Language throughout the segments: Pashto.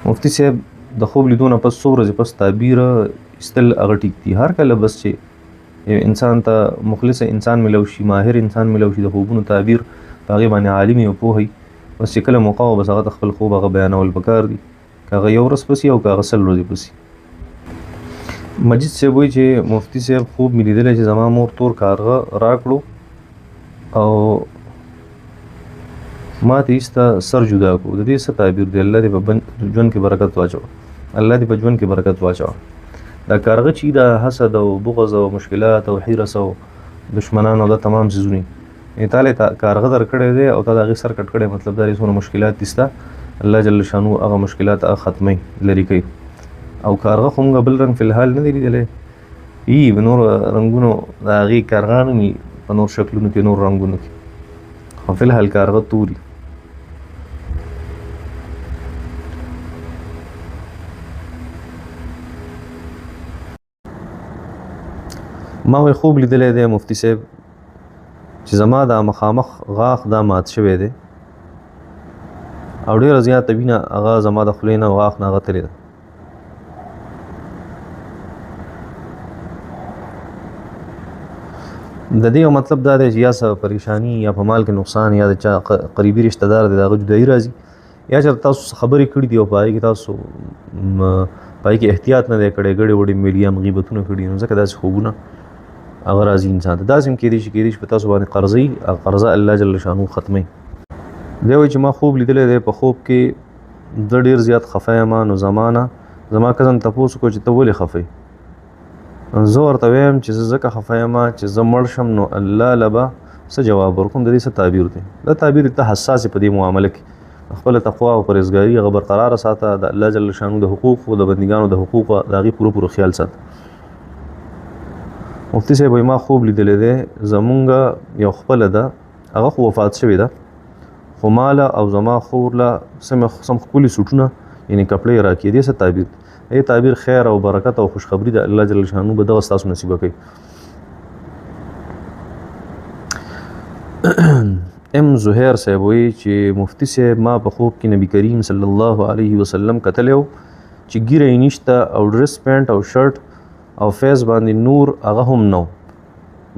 مفتی صاحب د خوب لیدونه پس څو ورځې پس تعبیر استل هغه ټیک دي. هر کله بس چې یو انسان ته مخلص انسان ملو شي، ماهر انسان ملو شي د خوبونو تعبیر په هغې باندې عالم او پوهی، بس چې کله موقع و بس هغه ته خپل خوب هغه بیانول پکار دي، که هغه یو ورځ پسې او که هغه 100 ورځې پسې. مجید صاحب وایي چې مفتی صاحب خوب مې لیدلی چې زما مور تور کارغه راکړو او ما ته ایسته سر جدا کو. د دې څه تعبیر دی؟ الله دې په ژوند کې برکت واچوه، الله دې په ژوند کې برکت واچوه. دا کارغه چې دا حسد او بغض او مشکلات او حرص او دشمنان او دا تمام څیزونه تاله کارغه درکړی دی او تا د هغې سر کټ کړی، مطلب دا څونه مشکلات دي ستا، الله جل شانو هغه مشکلات هغه ختموي، لرې کوي. او کارغه خو موږ بل رنګ فی الحال نه دی لیدلی، ای نور رنګونو د هغې کارغانو مې په نور شکلونو کې نور رنګونو کې، خو فی الحال کارغه توري. ما وی خوب لیدلی دی مفتی صاحب چې زما دا مخامخ غاښ دا مات شوی دی او ډېره زیاته وینه هغه زما د خولې نه غاښ نه غتلې ده. د دې مطلب دا دی چې یا څه پریشانی یا په مال کې نقصان یا د چا قریبي رشتہ دار دی د هغه جدایي راځي، یا چې تاسو خبرې کړي دي او په هغې کې تاسو په هغې کې احتیاط نه دی کړی، ګډې وډې میډیا غیبتونه کړي، نو ځکه داسې خوبونه هغه راځي انسان ته. داسې هم کېدای شي په تاسو باندې قرضه قرضه الله جل شانو ختموي. دی وایي چې ما خوب لیدلی دی، په خوب کې زه ډېر زیات خفه یم. نو زما کزن تپوس وکړو چې ته ولې خفه یې؟ زه ورته ویم چې زه ځکه خفه یم چې زه مړ شم نو الله له به څه جواب ورکوم. د دې څه تعبیر دی؟ دا تعبیر ته حساس په دې معامله کې خپله تقوا او پرهیزګاري هغه برقراره ساته، د الله جل شانو د حقوقو د بندګانو د حقوقو د هغې پوره خیال ساته. مفتی صاحب وایي ما خوب لیدلی دی، زمونږ یو خپله ده هغه خو وفات شوې ده، خو ماله او زما خور له سم ښکلي سوټونه یعنې کپړې راکړي. دې څه تعبیر دی؟ دې تعبیر خیر او برکت او خوشخبري د الله جل شانو به دغه ستاسو نصیبه کوي. ام زهیر صاحب وایي چې مفتی صاحب ما په خوب کې نبی کریم صلی الله علیه وسلم کتلی و چې ګیره یې نشته او ډرس پینټ او شرټ او فیس باندې نور هغه هم نو.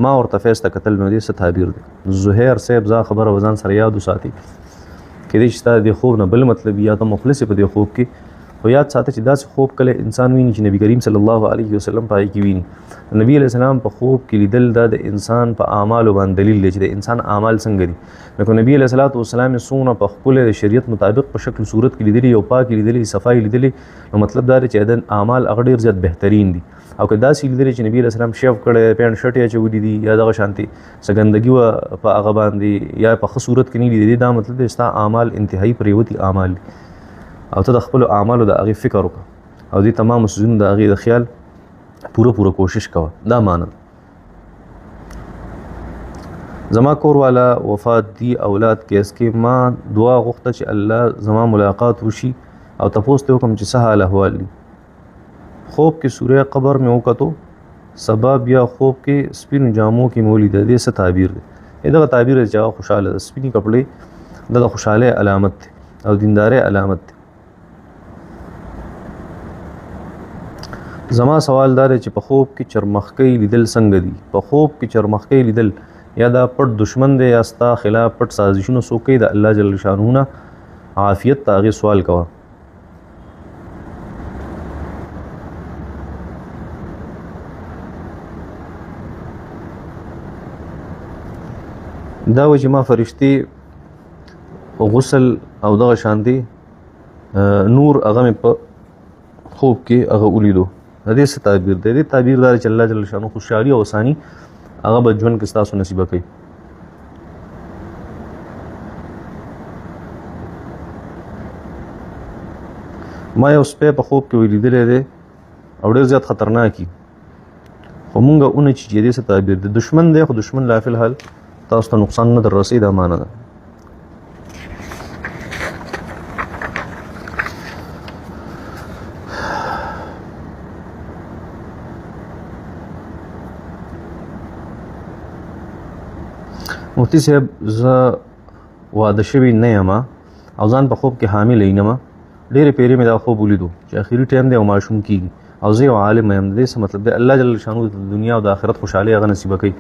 ما ورته فیس ته کتل، نو دې څه تعبیر دی؟ زهیر صاحب ځا خبره وځان سره یاد وساتي، کېدای شي ستا د خوب نه بل مطلب یا ته مخلص په دې خوب کې، خو یاد ساته چې داسې خوب کله انسان ویني چې نبی کریم صلی الله علیه وسلم په هغې کې ویني. نبی علیه السلام په خوب کې لیدل دا د انسان په اعمالو باندې دلیل دی چې د انسان اعمال څنګه دي. لکه نبی علیه السلام یې څومره په ښکلی د شریعت مطابق په شکل صورت کې لیدلي او پاک لیدلي صفای لیدلي، نو مطلب دا دی چې د اعمال هغه ډېر زیات بهترین دي. او که داسې لیدلي چې نبی علیه السلام شیو کړی، پینټ شرټ یې اچولي دي یا دغه شانتې څه ګندګي وه په هغه باندې یا په ښه صورت کې نه لیدلي، دا مطلب دی ستا اعمال انتهایي پریوتي اعمال دي او ته د خپلو اعمالو د هغې فکر وکړه او دې تمامو څیزونو د هغې د خیال پوره کوشش کوه. دا معنی زما کور والا وفات دی اولاد کیس کې ما دعا غوښته چې الله زما ملاقات وشي او تپوس ته وکړم چې څه حال احوال دي. خوب کې سوره قبر مې وکتو، سبا بیا خوب کې سپینو جامو کې مې ولیده. دې څه تعبیر دی؟ دغه تعبیر دی چې هغه خوشحاله ده. سپینې کپړې د خوشحالۍ علامت دی او دیندارۍ علامت دی. زما سوال دا دی چې په خوب کې چرمخکۍ لیدل څنګه دي؟ په خوب کې چرمخکۍ لیدل یا دا پټ دشمن دی یا ستا خلاف پټ سازشونه څوک کوي؟ د الله جل شانه نه عافیت ته هغې سوال کوه. دا وایي چې ما فرشتې غسل او دغه شانتې نور هغه مې په خوب کې هغه ولیدو. د دې څه تعبیر دی؟ دې تعبیر دا چې الله جل شانه خوشحالي او اساني هغه به ژوند کې ستاسو نصیبه کوي. ما یو سپی په خوب کې ولیدلی دی او ډېر زیات خطرناک وي، خو مونږ اونه چې دې څه تعبیر دی؟ دشمن دی، خو دشمن لا فی الحال تاسو ته نقصان نه در رسوي، دا معنی ده. مفتی صاحب زه واده شوی نه یم او ځان په خوب کې حامل ینم ډېرې پیرې مې دا خوب ولیدو چې اخري ټایم دی او ماشوم کېږي او زه یو عالم یم. د دې څه مطلب دی الله جل شانو د دنیا او د آخرت خوشحالي هغه نصیبه کوي،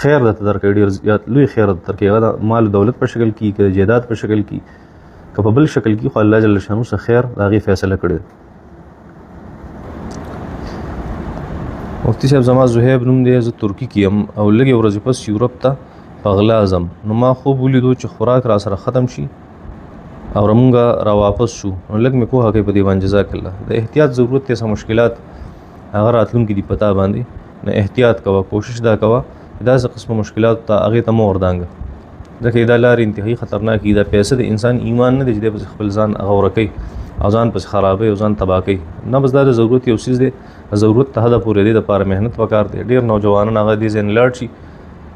خیر درته درکوي، ډېر زیات لوی خیر درته درکوي، هغه د مال و دولت په شکل کې، که د جایداد په شکل کې، که په بل شکل کې، خو الله جل شانو څه خیر د هغې فیصله کړې ده. مفتي صاحب زما زهیب نوم دی، زه ترکي کې یم او لږې ورځې پس یورپ ته په غلا ځم. نو ما خوب ولیدو چې خوراک را سره ختم شي او رمونږه را واپس شو. نو لږ مې پوهه کوي په دې باندې، جزاک الله. د احتیاط ضرورت دی، څه مشکلات هغه راتلونکي دي پتا باندې، نو احتیاط کوه، کوشش دا کوه داسې قسمه مشکلات ته هغې ته مه وردانګه، ځکه دا لارې انتهایي خطرناک دي. دا پیسې د انسان ایمان نه دی چې دی پسې خپل ځان هغه ورکوي او ځان پسې خرابوي او ځان تباه کوي. نه، بس دا د ضرورت یو څیز دی، ضرورت ته حده پورې دی، دپاره محنت پکار دی. ډېر نوجوانان هغه دې ځای نه لاړ شي،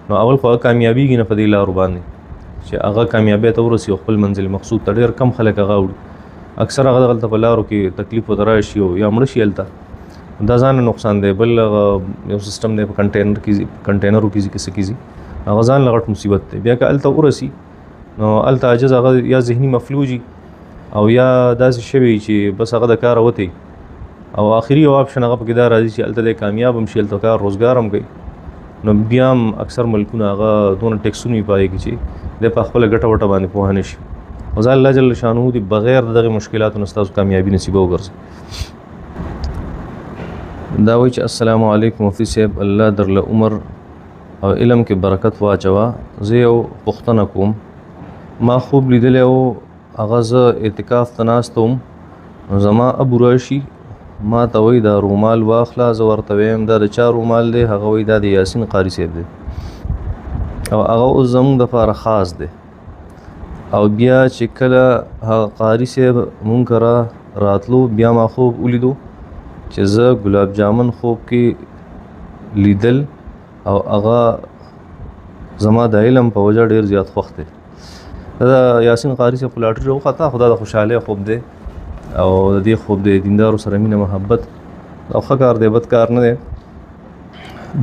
نو اول خو هغه کامیابېږي نه په دې لارو باندې چې هغه کامیابۍ ته ورسي او خپل منزل مقصود ته. ډېر کم خلک هغه وړي، اکثر هغه دغلته په لارو کې تکلیف ورته راشي او یا مړه شي هلته. دا ځان نقصان دی. بل یو سیستم دی په کنټینرو کې څه کېږي، هغه ځان له غټ مصیبت دی. بیا که هلته ورسي نو هلته عاجز هغه یا ذهني مفلوجي او یا داسې شوي چې بس هغه د کاره وتی او آخري یو آپشن هغه پکې دا راځي چې هلته دی کامیاب هم شي، هلته کار روزګار هم کوي. نو بیا هم اکثر ملکونه هغه دونه ټیکسونه یې پای کې چې دی په خپله ګټه وټه باندې پوهه نه شي. او زه الله جل شانه دې بغیر د دغې مشکلاتو نه ستاسو کامیابي نصیبه وګرځي. دا وایي چې السلام علیکم مفتي صاحب، الله درله عمر او علم کې برکت واچوه. زه یو پوښتنه کوم، ما خوب لیدلی و هغه زه اعتکاف ته ناست وم، نو زما ابو راشي ما ته وایي دا رومال واخله. زه ورته ویم دا د چا رومال دی؟ هغه وایي دا د یاسین قاري صاحب دی او هغه اوس زموږ دپاره خاص دی. او بیا چې کله هغه قاري صاحب مونږ کره راتلو، بیا ما خوب ولیدو چې زه ګلاب جامن خوب کې لیدل او هغه زما د علم په وجه ډېر زیات خوښ دی. دا یاسین قاري صاحب په لاټري وخته، خو دا د خوشحالۍ خوب دی او د دې خوب د دیندارو سره مینه محبت او ښه کار دی، بد کار نه دی.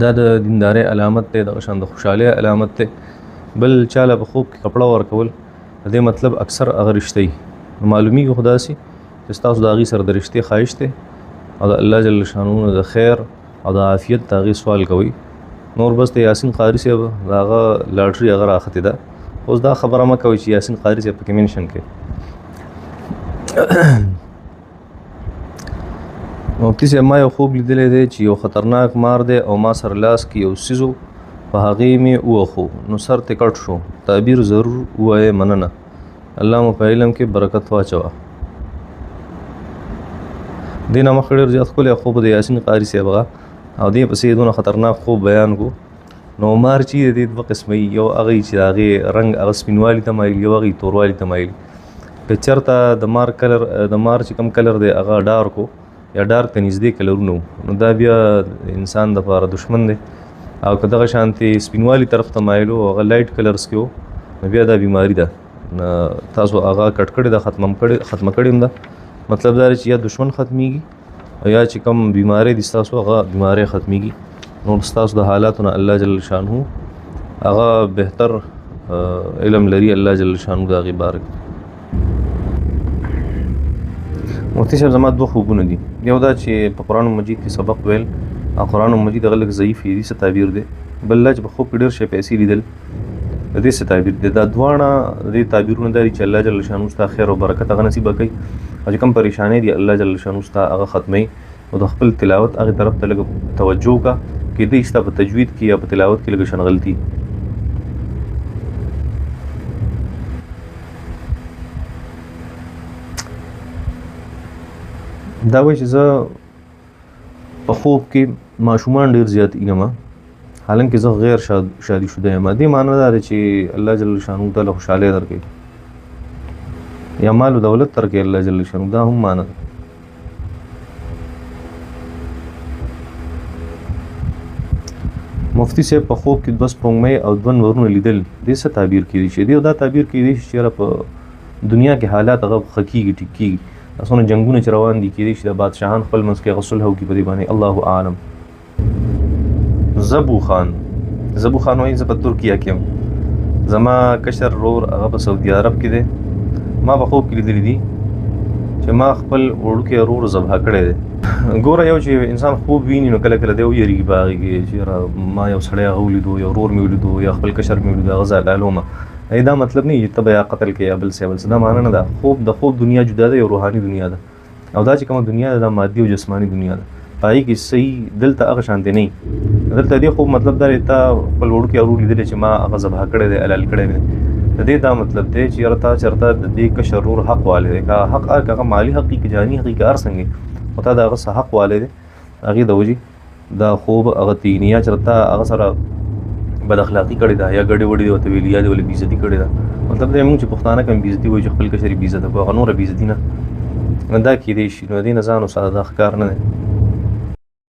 دا د دیندارۍ علامت دی، دغه شان د خوشحالۍ علامت دی. بل چاله په خوب کې کپړه ورکول د دې مطلب اکثر هغه رښتۍ معلومیږي، خو داسې چې ستاسو د هغې سره د رښتې خواهش دی او د الله جل شانه د خیر او د عافیت د هغې سوال کوئ. نور بس د یاسین قاري صاحب د هغه لاټري هغه راختې ده. اوس دا خبره مه کوئ چې یاسین قاري صاحب پکې منشن کړي. مفتي صاحب ما یو خوب لیدلی دی چې یو خطرناک مار دی او ما سره لاس کې یو څیز و، په هغې مې ووخو، نو سر ترې کټ شو. تعبیر ضرور ووایې، مننه. الله مو په علم کې برکت واچوه. دې نه مخکې ډېر زیات ښکلی خوب د یاسین قاري صاحب هغه او دې پسې دونه خطرناک خوب بیان کو. نو مار چې د دې دوه قسمه یو هغه چې د هغې رنګ هغه سپینوالي ته مایل، یو هغې توروالي ته مایل. که چېرته د مار چې کوم کلر دی هغه ډارک و یا ډارک ته نږدې کلرونه و، نو دا بیا انسان دپاره دشمن دی. او که دغه شانتې سپینوالي طرف ته مایل و هغه لایټ کلرس کې و، نو بیا دا بیماري ده. تاسو هغه کټ کړې ده، ختمه کړې هم ده. مطلب دا دی چې یا دشمن ختمیږي او یا چې کوم بیماری دي ستاسو هغه بیماری ختمیږي. نو ستاسو د حالاتو نه الله جل شانه هغه بهتر علم لري، الله جل شانه د هغې باره. مفتي صاحب زما دوه خوبونه دي، یو دا چې په قرآن مجید کې سبق ویل او قرآن مجید هغه لږ ضعیف دی، څه تعبیر دی. بل دا چې په خوب کې ډېر شی پیسې لیدل، د دې څه تعبیر دی. دا دواړه د دې تعبیرونه دا دي چې الله جل شانه ستا خیر او برکت هغه نصیبه کوي او چې کوم پریشانۍ دي الله جل شانه ستا هغه ختموي. او د خپل تلاوت هغې طرف ته لږ توجه وکړه، کېدای شي ستا په تجوید کې یا په تلاوت کې لږ شنغلتي. دا وایي چې زه په خوب کې ماشومان ډېر زیات وینم، حالانکه زه غیر شادي شده یم. دې معنی دا دی چې الله جل شانه تعالی خوشحالۍ درکوي یا مال و دولت درکوي الله جل شانه، دا هم معنی ده. مفتي صاحب په خوب کې 2 سپوږمۍ او 2 نورونه لیدل، دې څه تعبیر کېدی شي؟ دا تعبیر کېدی شي چې په دنیا کې حالات هغه ښه کېږي، ټیک کېږي. اسونه جنګونه چې روان دي کېدی شي د بادشاهان خپل منځ کې هغه صلح وکړي په دې باندې، الله اعلم. زبو خان وایي زه په ترکیه کې یم. زما کشر ورور هغه په سعودي عرب کې دی. ما په خوب کې لیدلی دي چې ما خپل وړوکی ورور ذبح کړی دی. ګوره یو چې انسان خوب ویني نو کله کله دی ویریږي په هغې کې چې یاره ما یو سړی هغه ولیدو، یو ورور مې ولیدو، یا خپل کشر مې ولیدو، هغه ځایلالومه. دا مطلب نه چې ته به یا قتل کې یا بل څه بل څه، دا معنا نه ده. خوب د خوب دنیا جدا ده، یو روحاني دنیا ده، او دا چې کومه دنیا ده دا مادي او جسماني دنیا ده. په هغې کې صحیح دلته هغه شانتې نه وي. دلته دې خوب مطلب دا دی ته خپل وړوکی ورور لیدلی چې ما هغه ذبح کړی دی، حلال کړی دی. د دې دا مطلب دی چې یاره تا چېرته د دې کشر ورور حق والی دی، که حق هغه مالي حق وي که جاني حق وي که هر څنګه، خو تا د هغه څه حق والی دی هغې د وجې دا خوب هغه تیني یا چېرته تا هغه سره بد اخلاقي کړې ده یا ګډې وډې دې ورته ویلي یا دې ولې بېعزتي کړې ده. مطلب دا موږ چې پښتانه کوم بېعزتي وایو چې خپل کشر یې بېعزته کړو، هغه نوره بېعزتي نه دا کیدی شي. نو د دې نه ځان وساته، دا ښه کار نه دی.